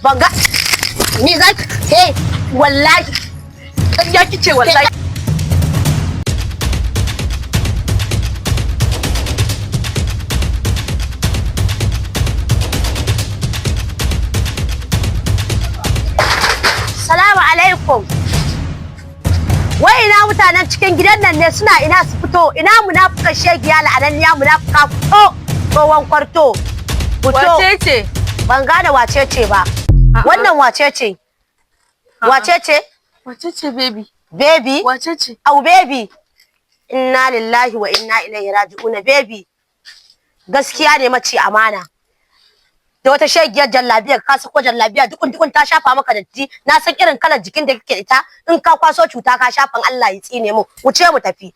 banga ni zaki wallahi ƙarya kice wallahi. Salamu alaikum. Wai ina mutanen cikin gidan nan ne suna ina su fito, ina munafukan shegiya la'ananniya munafuka fito tsohon kwarto. Wace ce? Ban gane wace ce ba. Wannan wace ce? Wace ce? Wace ce baby? Baby? Wace ce? Au baby. Inna lillahi wa inna ilaihi raji'una baby. Gaskiya ne mace amana. Da wata shegiyar jallabiya ka sako jallabiya dukun ta shafa maka datti, na san irin kalar jikin da kake ita, in ka kwaso cuta ka shafan Allah ya tsine mu. Wuce mu tafi.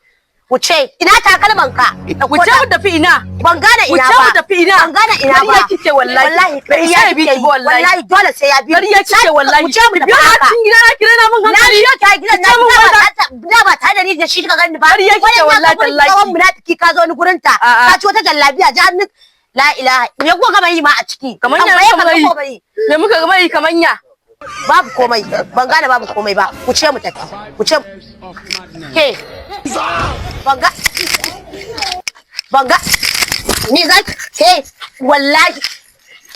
Wuce, ina takalman ka? Wuce mu tafi ina? Ban gane ina ba. Wuce mu tafi ina? Ban gane ina ba. Kariya kike wallahi. Wallahi kariya kike wallahi. Wallahi dole sai ya bi. Kariya kike wallahi. Wuce mu tafi haka. Cikin gida na kire na mun hankali. Na ta gidan na ba ta da ni da shi ka gani ba. Kariya kike wallahi tallahi. Wannan munafiki ka zo ni gurin ta. Ka ci wata jallabiya jahannuk. La ilaha, me kuka gama yi ma a ciki? Kamanya yi. Me muka gama yi kamanya? Babu komai, ban gane babu komai ba. Ku ce mu tafi. Ku ce ke. Banga. Ni zaki wallahi.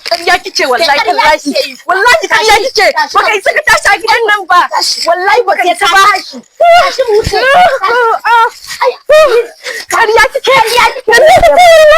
Ƙarya kice wallahi tallahi. Wallahi ƙarya kice. Baka isa ka tashi a gidan nan ba. Wallahi baka isa ba. Tashi mu ce. Ƙarya kike. Wallahi